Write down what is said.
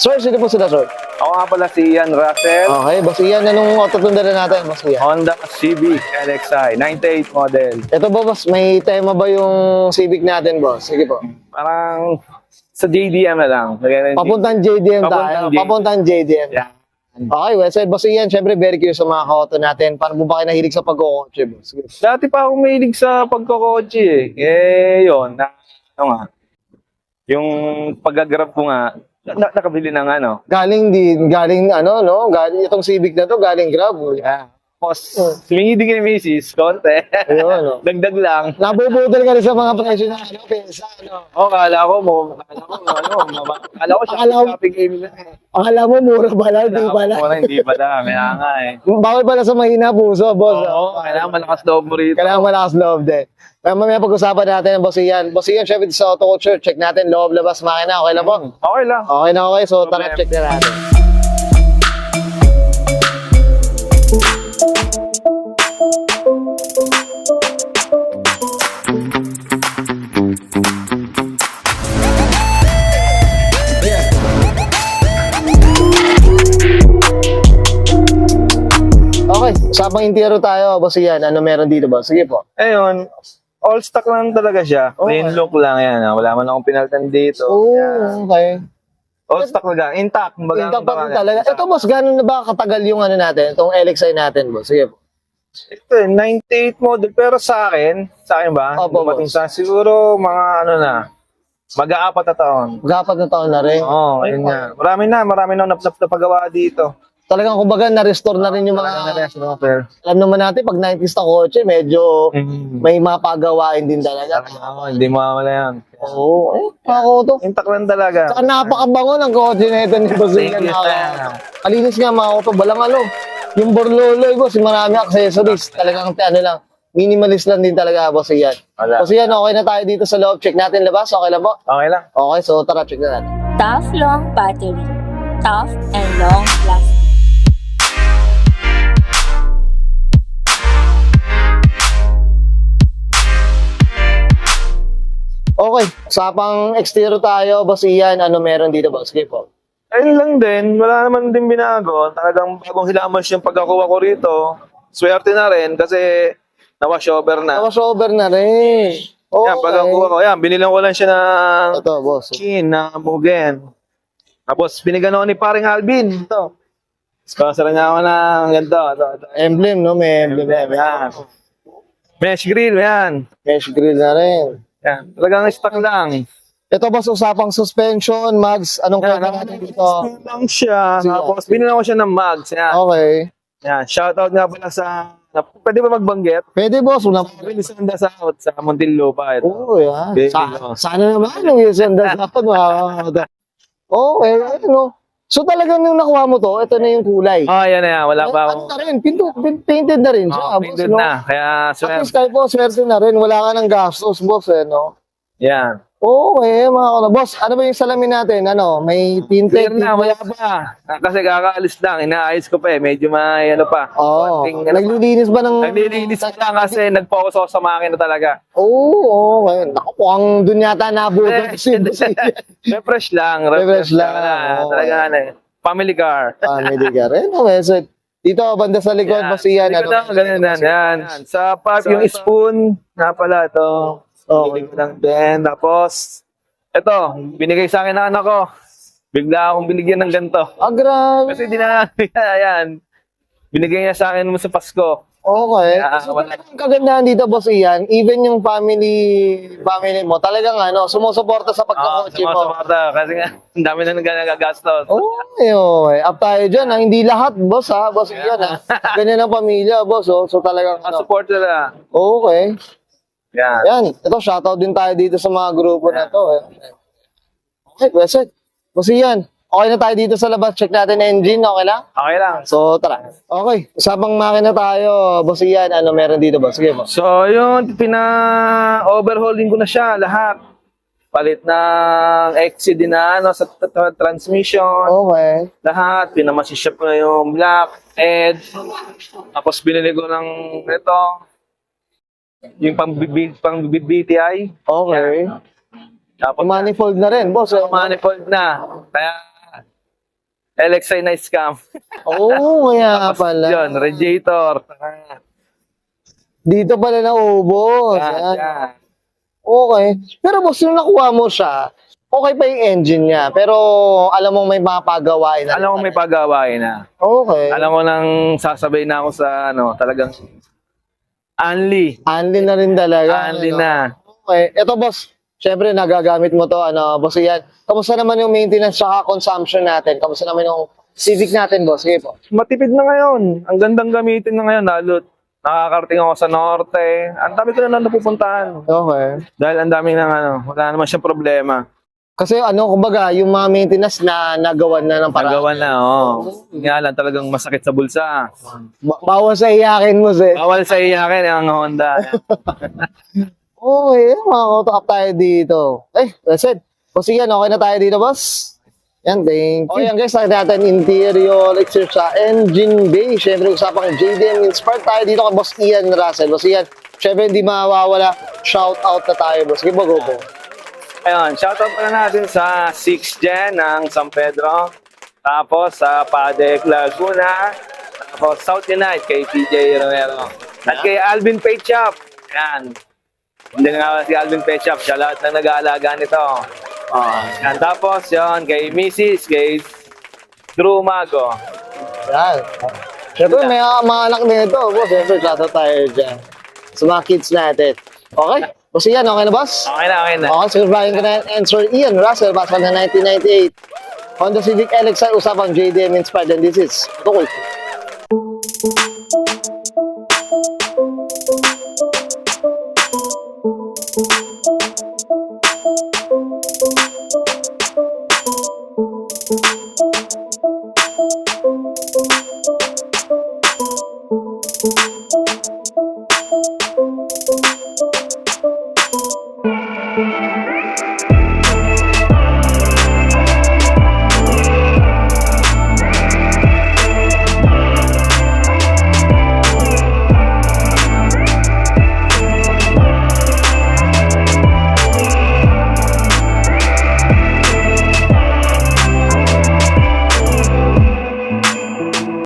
Sir, sino po sila, sir? Ako nga pala si Ian Russell, Okay, boss Ian, anong auto tundaran natin, boss Ian? Honda Civic LXI, 98 model. Ito ba, boss, may tema ba yung Civic natin, boss? Sige po. Parang sa JDM na lang. Papuntang JDM tayo. Papuntang JDM. Papuntang JDM. Yeah. Okay, well said. Boss Ian, syempre very curious sa mga ka-auto natin. Paano po ba kayo nahilig sa pagkakotse, boss? Sige. Dati pa ako mahilig sa pagkakotse eh. Yun. Ano nga. Yung pag-grab ko nga, nakabili ng ano. Galing ano, no? Galing, itong Civic na to, galing Grab. Yeah. Tapos, humingi din kay Macy's, konti. Ayun, no? Dagdag lang. Nabubudol ka rin sa mga presyo na, ano, pesa, ano. Kala ko siya shopping game na eh. Akala mo, mura ba lang, di ba lang? Hindi pala, kaya nga eh. Bawal pala sa mahina puso, boss. Oo, kailangan malakas loob mo rito. Kailangan malakas loob din. Kaya mamaya pag-usapan natin ang Boss Ian. Boss Ian, syempre sa Auto Culture, check natin loob, labas, makina. Okay lang po? Okay lang. Okay na okay, so tara, check na natin. Okay, usapang interior tayo, Boss Ian. Ano meron dito, boss? Sige po. Ayun, all stock lang talaga siya. Okay. Plain look lang yan. Wala man akong pinalitan dito. Yan. Okay. All stock lang. Intact. Intact pa rin talaga. Ito, boss, gano'n na ba katagal yung ano natin, itong LXI natin, boss? Sige po. Ito, 98 model. Pero sa akin ba? Opo, Dumating boss. sa siguro mga ano na, mag-aapat na taon. Gapat na taon na rin. Oo, ayun nga. Marami na napagawa dito. Talagang kumbaga na-restore na rin yung mga... Alam naman natin, pag 90s na kotse, medyo may mapagawain din talaga. Hindi mawala yan. Oo, ako to. Intact lang talaga. Saka napakabango ng kotse na ito ni Boss Ian. Thank you, sir. Kalinis nga mga auto, balang ano. Yung borloloy, boss, yung marami accessories. Talagang ano lang, minimalist lang din talaga, Boss Ian. Wala. Boss Ian, okay na tayo dito sa loob. Check natin labas, okay lang po? Okay lang. Okay, so tara, check na natin. Tough long battery. Tough and long lasting. Okay, usapang exterior tayo, Boss Ian. Ano meron dito, boss? Sige po. Ayun lang din, wala naman din binago. Talagang bagong hilamos yung pagkakuha ko rito. Swerte na rin kasi na-wash over na. Tapos over na rin. Okay. Yan, pagkakuha ko. Yan, binilang ko lang siya ng Ito, boss. chin, na mugen. Tapos binigyan ako ni paring Alvin. Ito. Sponsor niya ako ng ganito. Ito. Emblem, no? May emblem. Yan. Mesh grill, yan. Mesh grill na rin. Yan. Talagang stock lang. Ito, boss, usapang suspension, mags. Anong Yan, kaya natin dito? Stock lang siya. Sige. Tapos binilang ko siya ng mugs. Yan. Okay. Yan. Shoutout nga pala sa... Pwede ba magbanggit? Pwede, boss. Una Bilisanda South sa Muntinlupa ito. Oo, yan. Baby, Sana naman yung isang dapat makakakata. Okay, ano. So talagang nung nakuha mo to, ito na yung kulay. Oh, yan na yan. Wala pa Ano ako. na rin, painted na rin siya, boss, Pindot no? na. Kaya, At least kahit po, swerte na rin. Wala ka ng gastos, boss, eh, no? yan. Okay, mga kano. Boss, ano ba yung salamin natin? Ano, may Clear tinted? na, wala pa. Kasi kakaalis lang. Inaayos ko pa eh. Medyo may ano pa. Oo. Konting, ano pa. Naglilinis ba ng... Naglilinis ko lang kasi nag-focus ako sa makina talaga. Oo, okay. Naku, mukhang dun yata nabuto si boss. Refresh lang. Refresh lang. Oo. Talaga ano eh. Family car. Family ka rin. Okay, so, dito, banda sa likod, boss Ian. Likod na, ganyan yan. Sa pipe, yung spoon, nga pala ito. Okay. Binigay ko lang din. Tapos, ito, binigay sa akin ng anak ko. Bigla akong binigyan ng ganito. Ah, grabe. Kasi di na, yan. Binigay niya sa akin mo sa Pasko. Okay. Yeah, So, wala. talagang kagandahan dito, boss Ian, even yung family mo, talagang ano, sumusuporta sa pagkakotse mo. Kasi nga, ang dami na nagagastos. Okay, okay. Up tayo dyan, ha? Hindi lahat, boss, ha? Boss Ian, ha? Ganyan ang pamilya, boss, oh. So, talagang, ano. Support nila. Okay. Yan. Yan. Ito, shoutout din tayo dito sa mga grupo na to, eh. Okay, well said. Boss Ian, okay na tayo dito sa labas. Check natin engine, okay lang? Okay lang. So, tara. Okay, usapang makina tayo, Boss Ian. Ano meron dito, boss? Sige, boss. So, yun, pina-overhauling ko na siya, lahat. Palit ng XC din na, ano, sa transmission. Okay. Lahat, pinamasishop ko na yung black, edge. Tapos binili ko ng ito, yung pang-BTI. Okay. Tapos Manifold na rin, boss. Eh. manifold na. Kaya LXI na scam. Oo, kaya pala. Yun, radiator. Dito pala naubos. Yan, Yan. yan. Okay. Pero boss, nung nakuha mo siya, okay pa yung engine niya. Pero alam mo may mga pagawain na. Alam mo may pagawain na. Okay. Alam mo nang sasabay na ako sa talagang Anli. Anli na rin talaga. Anli ano? na. Okay. Ito boss, syempre nagagamit mo to, boss yan. Kamusta naman yung maintenance sa consumption natin? Kamusta naman yung Civic natin, boss? Sige po. Matipid na ngayon. Ang gandang gamitin na ngayon. Lalo nakakarating ako sa norte. Ang dami ko na napupuntahan. Okay. Dahil ang dami na wala naman siyang problema. Kasi kumbaga, yung mga maintenance na nagawan na ng paraan. Nagawa na, oo. Nga lang talagang masakit sa bulsa. Bawal sa iyakin mo, sir. Bawal sa iyakin ang Honda. Okay, makakautok tayo dito. That's it. O sige, okay na tayo dito, boss. Yan, thank you. Okay, yan guys, nakita natin interior, exterior sa engine bay. Siyempre, usapang JDM inspired tayo dito kay Boss Ian Russell. Boss Ian, siyempre, hindi mawawala. Shout out na tayo, boss. Sige, go po. Ayun, shoutout pala natin sa 6th Gen ng San Pedro. Tapos sa Padec Laguna. Tapos South Unite kay TJ Romero. At kay Alvin Page Shop. Yan. Hindi nga si Alvin Page Shop. Siya lahat na nag-aalaga nito. Yan. Tapos yun, kay Mrs. kay Drew Mago. Yan. Siyempre, may mga anak nito, boss. Siyempre, shout out tayo dyan. Sa mga kids natin. Okay? Boss Ian, okay na, boss? Okay na, okay na. Okay, survive ko na yan. And Sir Ian Russell, pasok na 1998. Honda Civic LXI, usapang JDM inspired. And this is Tukul.